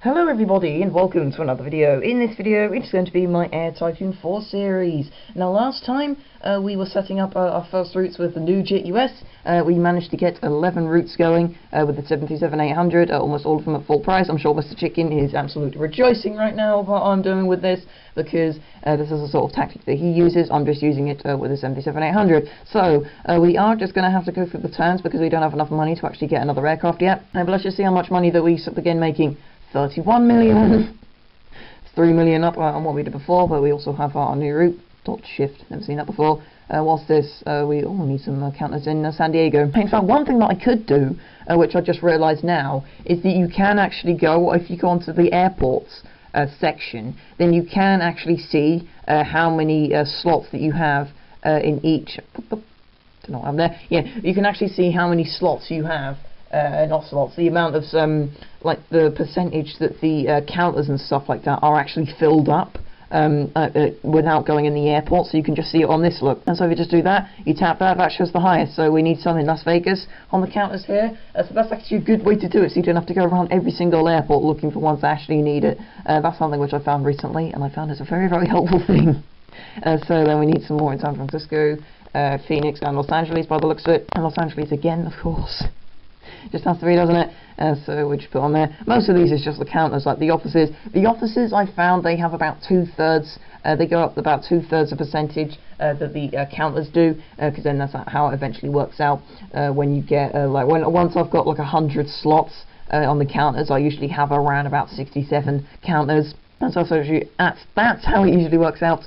Hello everybody and welcome to another video. In this video it's going to be my Air Tycoon 4 series. Now last time we were setting up our first routes with the new JetUS. We managed to get 11 routes going with the 737-800, almost all of them at full price. I'm sure Mr. Chicken is absolutely rejoicing right now of what I'm doing with this, because this is a sort of tactic that he uses. I'm just using it with the 737-800. So we are just going to have to go through the turns because we don't have enough money to actually get another aircraft yet. But let's just see how much money that we begin making. 31 million. It's 3 million up on what we did before, but we also have our new route. Dot shift, never seen that before. Whilst this, we need some counters in San Diego. In fact, one thing that I could do, which I just realised now, is that you can actually go, if you go onto the airports section, then you can actually see how many slots that you have in each. Don't know what I'm there. Yeah, you can actually see how many slots you have. Not slots, the amount of like the percentage that the counters and stuff like that are actually filled up without going in the airport, so you can just see it on this look. And so if you just do that, you tap that shows the highest. So we need some in Las Vegas on the counters here, so that's actually a good way to do it, so you don't have to go around every single airport looking for ones that actually need it. That's something which I found recently, and I found it's a very, very helpful thing. So then we need some more in San Francisco, Phoenix and Los Angeles by the looks of it, and Los Angeles again, of course. Just has to be, doesn't it? So we just put on there. Most of these is just the counters, like the offices. The offices, I found, they have about 2/3. They go up about 2/3 of percentage that the counters do, because then that's how it eventually works out. When you get once I've got like 100 slots on the counters, I usually have around about 67 counters. And so that's how it usually works out.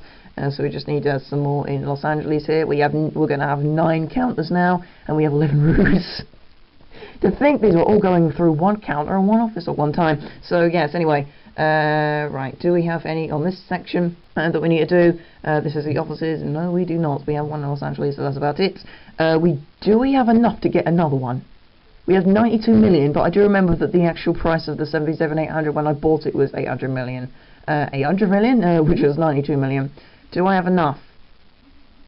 So we just need some more in Los Angeles here. We're going to have 9 counters now, and we have 11 routes. To think these are all going through one counter and one office at one time. So yes, anyway, right, do we have any on this section that we need to do? This is the offices. No, we do not. We have one in Los Angeles, so that's about it. Do we have enough to get another one? We have 92 million, but I do remember that the actual price of the 737-800 when I bought it was 800 million. 800 million? Which was 92 million. Do I have enough?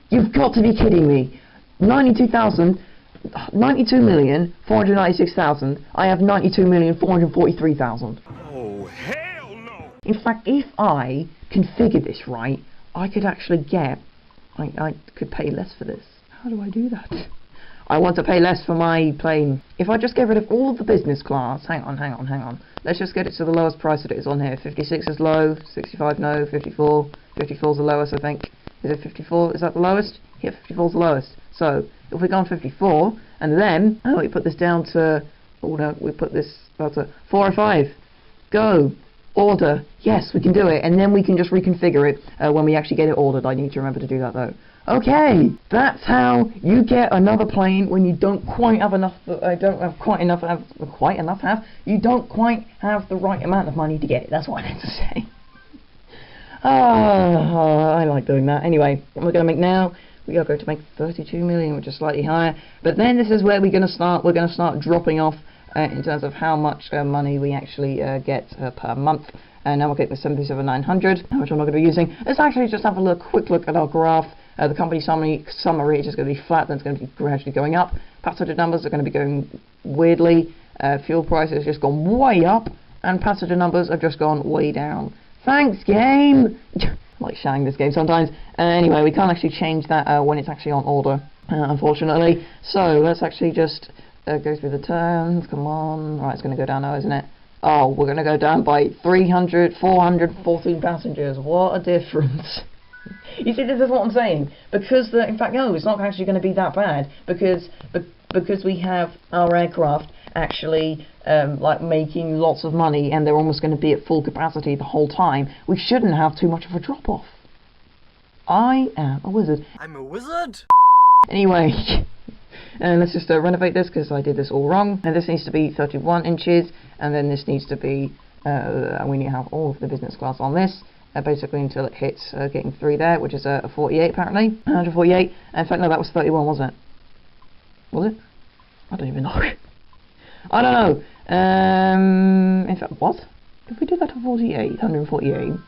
You've got to be kidding me. 92,496,000. I have 92,443,000. Oh, hell no! In fact, if I configured this right, I could actually get... I could pay less for this. How do I do that? I want to pay less for my plane. If I just get rid of all of the business class... Hang on. Let's just get it to the lowest price that it is on here. 56 is low, 65 no, 54. 54 is the lowest, I think. Is it 54? Is that the lowest? Yeah, 54 is the lowest. So, if we go on 54, and then, we put this down to, we put this about to 405. Go. Order. Yes, we can do it. And then we can just reconfigure it when we actually get it ordered. I need to remember to do that, though. Okay, that's how you get another plane when you don't quite have enough, you don't quite have the right amount of money to get it. That's what I meant to say. I like doing that. Anyway, what we're going to make now, we are going to make 32 million, which is slightly higher. But then this is where we're going to start. We're going to start dropping off in terms of how much money we actually get per month. And now we'll get the 737-900, which I'm not going to be using. Let's actually just have a quick look at our graph. The company summary is just going to be flat, then it's going to be gradually going up. Passenger numbers are going to be going weirdly. Fuel prices have just gone way up, and passenger numbers have just gone way down. Thanks, game! I like shouting this game sometimes. Anyway, we can't actually change that when it's actually on order, unfortunately. So let's actually just go through the turns. Come on. Right, it's going to go down now, isn't it? Oh, we're going to go down by 414 passengers. What a difference. You see, this is what I'm saying. Because, in fact, no, it's not actually going to be that bad. Because we have our aircraft actually making lots of money, and they're almost going to be at full capacity the whole time. We shouldn't have too much of a drop-off. I am a wizard. I'm a wizard? Anyway, let's just renovate this, because I did this all wrong. And this needs to be 31 inches, and then this needs to be, we need to have all of the business class on this. Basically until it hits getting 3 there, which is a 48 apparently. 148. In fact, no, that was 31, wasn't it? Was it? I don't even know. I don't know. In fact, what? If we do that to 148,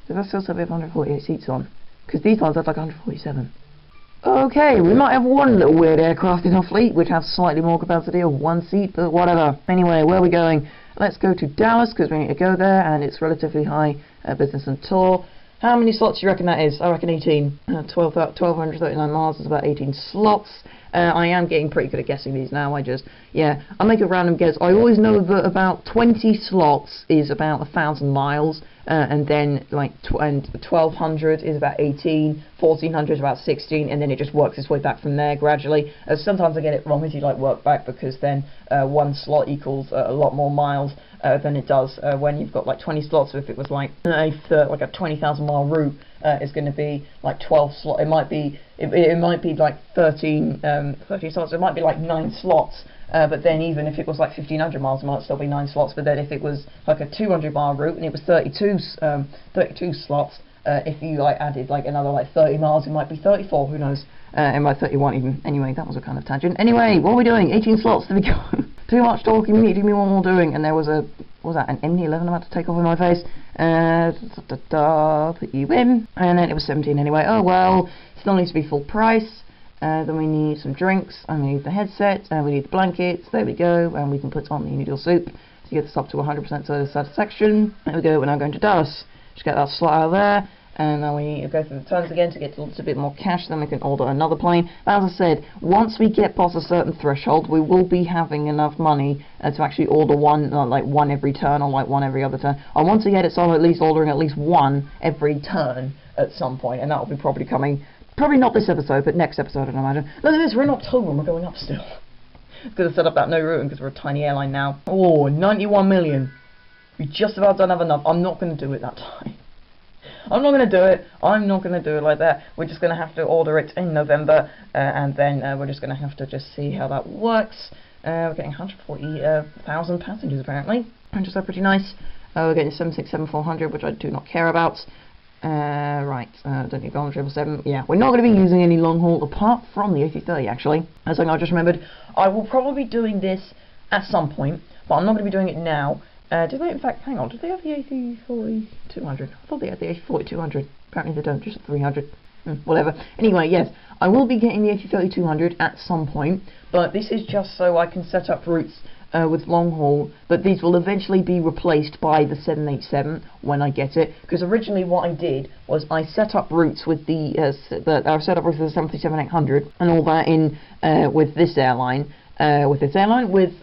does that still say we have 148 seats on? Because these ones have like 147. Okay, we might have one little weird aircraft in our fleet which has slightly more capacity of one seat, but whatever. Anyway, where are we going? Let's go to Dallas because we need to go there, and it's relatively high business and tour. How many slots do you reckon that is? I reckon 18. 1,239 miles is about 18 slots. I am getting pretty good at guessing these now. I make a random guess. I always know that about 20 slots is about 1,000 miles, and then like 1,200 is about 18, 1,400 is about 16, and then it just works its way back from there gradually. Sometimes I get it wrong as you like work back, because then one slot equals a lot more miles than it does when you've got like 20 slots. So if it was like a 20,000 mile route, it's going to be like 12 slots. It might be like 13 slots. It might be like 9 slots. But then even if it was like 1,500 miles, it might still be 9 slots. But then if it was like a 200 mile route and it was 32 slots, if you like added like another like 30 miles, it might be 34. Who knows? It might 31 even. Anyway, that was a kind of tangent. Anyway, what are we doing? 18 slots. There we go. Too much talking. We need to do one more doing. And there was a, what was that, an MD-11 about to take off in my face. Put you in. And then it was 17 anyway. Oh well. Still needs to be full price. Then we need some drinks, and we need the headset, and we need the blankets. There we go, and we can put on the noodle soup to get this up to 100% satisfaction. There we go. We're now going to Dallas. Just get that slot out of there, and then we go through the turns again to get a little bit more cash. Then we can order another plane. But as I said, once we get past a certain threshold, we will be having enough money to actually order one, like one every turn, or like one every other turn. I want to get it so I'm at least ordering at least one every turn at some point, and that will be probably coming. Probably not this episode, but next episode, I'd imagine. Look at this, we're in October and we're going up still. Because I set up that no routing because we're a tiny airline now. Oh, 91 million. We just about don't have enough. I'm not going to do it that time. I'm not going to do it. I'm not going to do it like that. We're just going to have to order it in November, and then we're just going to have to just see how that works. We're getting 140,000 passengers apparently, which is pretty nice. We're getting 767-400, which I do not care about. Don't need to go on 777. Yeah, we're not going to be using any long haul apart from the A330 actually. That's something I just remembered. I will probably be doing this at some point, but I'm not going to be doing it now. Did they, in fact, hang on, did they have the A340-200? I thought they had the A340-200. Apparently they don't, just the 300. Whatever. Anyway, yes, I will be getting the A330-200 at some point, but this is just so I can set up routes with long haul, but these will eventually be replaced by the 787 when I get it. Because originally what I did was I set up routes with the 737-800 and all that in with this airline. With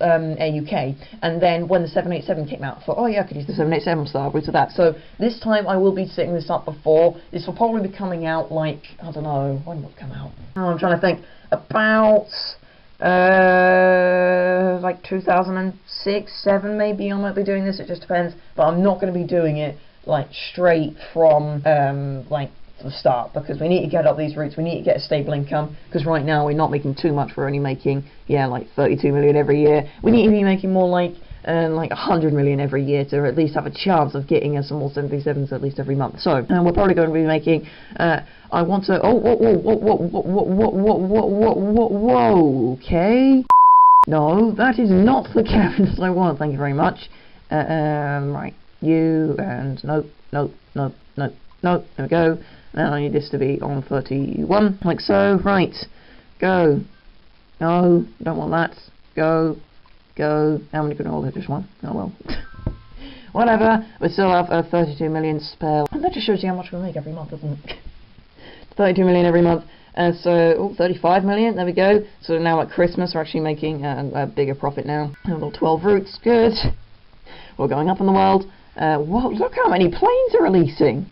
Air UK, and then when the 787 came out, I thought, oh yeah, I could use the 787 style route to that. So this time I will be setting this up before. This will probably be coming out like, I don't know, when will it come out? Oh, I'm trying to think. About like 2006, 7 maybe. I might be doing this. It just depends. But I'm not going to be doing it like straight from like the start, because we need to get up these routes. We need to get a stable income, because right now we're not making too much. We're only making like 32 million every year. We need to be making more like 100 million every year to at least have a chance of getting us some more 737s at least every month. So we're probably going to be making I want to okay, no, that is not the cabins I want, thank you very much. Right, you, and nope, there we go. Now I need this to be on 31, like so. Right, go. No, don't want that. Go. How many can I hold? Just one. Oh well. Whatever. We still have 32 million spare. And that just shows you how much we make every month, doesn't it? 32 million every month. So 35 million. There we go. So now at Christmas we're actually making a bigger profit now. A little 12 routes. Good. We're going up in the world. Whoa! Look how many planes are releasing.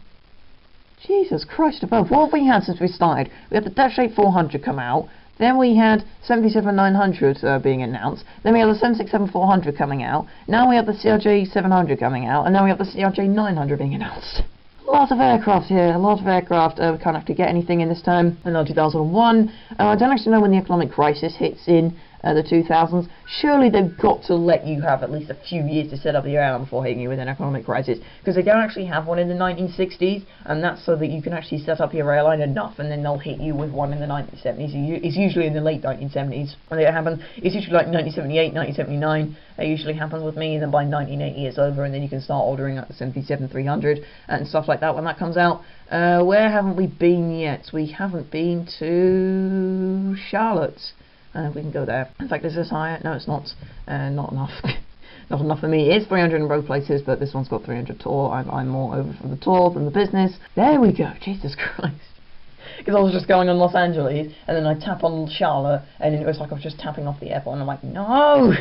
Jesus Christ above. What have we had since we started? We had the Dash 8-400 come out, then we had 777-900 being announced, then we had the 767-400 coming out, now we have the CRJ-700 coming out, and now we have the CRJ-900 being announced. A lot of aircraft here, a lot of aircraft. We can't actually get anything in this time. And now 2001. I don't actually know when the economic crisis hits in, the 2000s, surely they've got to let you have at least a few years to set up the airline before hitting you with an economic crisis, because they don't actually have one in the 1960s, and that's so that you can actually set up your airline enough, and then they'll hit you with one in the 1970s. It's usually in the late 1970s when it happens. It's usually like 1978, 1979. It usually happens with me, and then by 1980 it's over, and then you can start ordering like the 77-300 and stuff like that when that comes out. Where haven't we been yet? We haven't been to Charlotte. We can go there. In fact, is this higher? No, it's not. Not enough. Not enough for me. It's 300 in both places, but this one's got 300 tour. I'm more over for the tour than the business. There we go. Jesus Christ. Because I was just going on Los Angeles, and then I tap on Charlotte, and then it was like I was just tapping off the airport, and I'm like, no!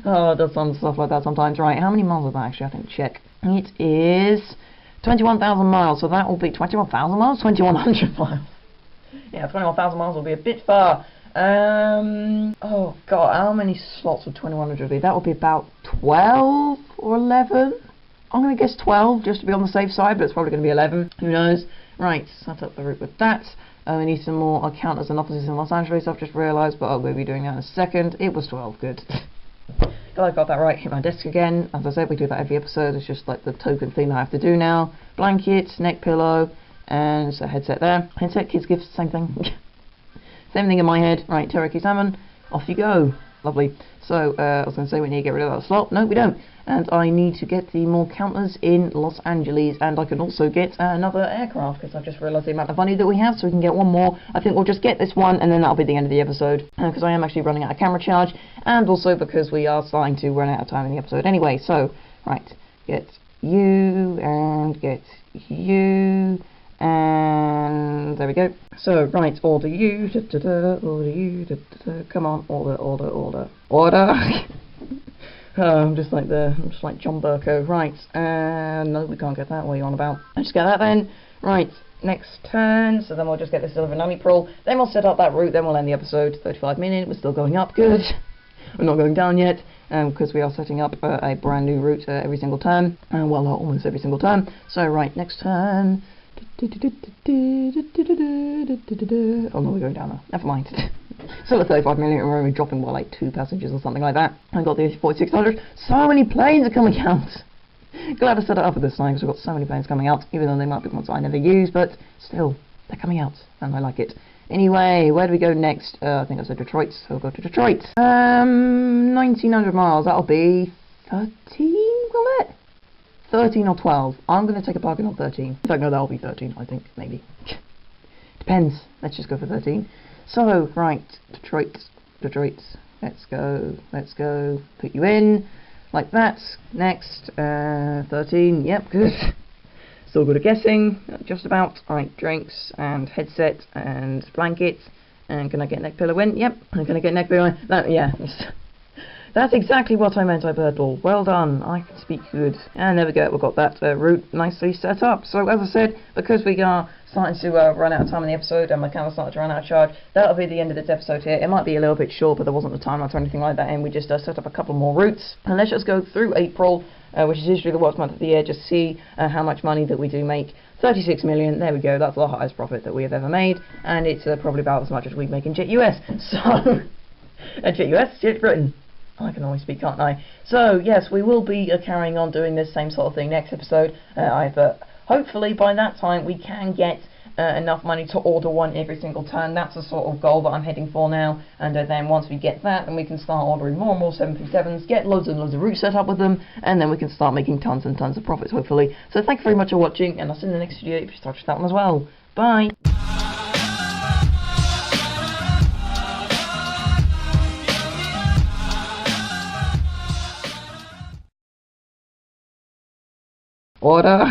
Oh, it does some stuff like that sometimes. Right, how many miles is that actually? I think check. It is 21,000 miles, so that will be 21,000 miles? 2,100 miles. Yeah, 21,000 miles will be a bit far. Oh god, how many slots would 2,100 be? That would be about 12 or 11? I'm going to guess 12, just to be on the safe side, but it's probably going to be 11. Who knows? Right, set up the route with that. We need some more counters and offices in Los Angeles, I've just realised, but I'll be doing that in a second. It was 12, good. Glad I got that right. Hit my desk again. As I said, we do that every episode. It's just like the token thing I have to do now. Blanket, neck pillow, and so headset there. Headset, kids gifts, same thing. Same thing in my head. Right, teriyaki salmon, off you go. Lovely. So, I was going to say we need to get rid of that slot. No, we don't. And I need to get the more counters in Los Angeles, and I can also get another aircraft, because I've just realised the amount of money that we have, so we can get one more. I think we'll just get this one, and then that'll be the end of the episode, because I am actually running out of camera charge, and also because we are starting to run out of time in the episode anyway. So, right, get you, and get you, and there we go. So, right, order you, order you, come on, order. I'm just like John Burko. Right, no, we can't get that. What are you on about? I'll just get that then. Right, next turn. So then we'll just get this delivered in Ibirdball. Then we'll set up that route. Then we'll end the episode. 35 minutes. We're still going up. Good. We're not going down yet, because we are setting up a brand new route every single turn. Well, not almost every single turn. So right, next turn. Oh no, we're going down now. Never mind. Still at 35 million, we're only dropping by like 2 passengers or something like that. I got the 4600. So many planes are coming out. Glad I set it up at this time, because we've got so many planes coming out, even though they might be ones I never use, but still, they're coming out, and I like it. Anyway, where do we go next? I think I said Detroit, so we'll go to Detroit. 1,900 miles, that'll be 13, will it? 13 or 12. I'm going to take a bargain on 13. In fact, no, that'll be 13, I think, maybe. Depends. Let's just go for 13. So, right, Detroit, let's go, put you in, like that, next, 13, yep, good, still good at guessing, just about. Right, drinks, and headset, and blanket, and can I get neck pillow in? Yep, I'm going to get neck pillow in, that, yeah, that's exactly what I meant, Ibirdball. Well done, I can speak good. And there we go, we've got that route nicely set up. So as I said, because we are starting to run out of time in the episode, and my camera started to run out of charge, that'll be the end of this episode here. It might be a little bit short, but there wasn't the time lapse or anything like that, and we just set up a couple more routes. And let's just go through April, which is usually the worst month of the year, just see how much money that we do make. 36 million, there we go, that's the highest profit that we have ever made, and it's probably about as much as we make in JetUS. So, JetUS, Jet Britain. I can always speak, can't I? So, yes, we will be carrying on doing this same sort of thing next episode. Hopefully, by that time, we can get enough money to order one every single turn. That's the sort of goal that I'm heading for now. And then once we get that, then we can start ordering more and more 737s, get loads and loads of routes set up with them, and then we can start making tons and tons of profits, hopefully. So, thank you very much for watching, and I'll see you in the next video if you start with that one as well. Bye! Order.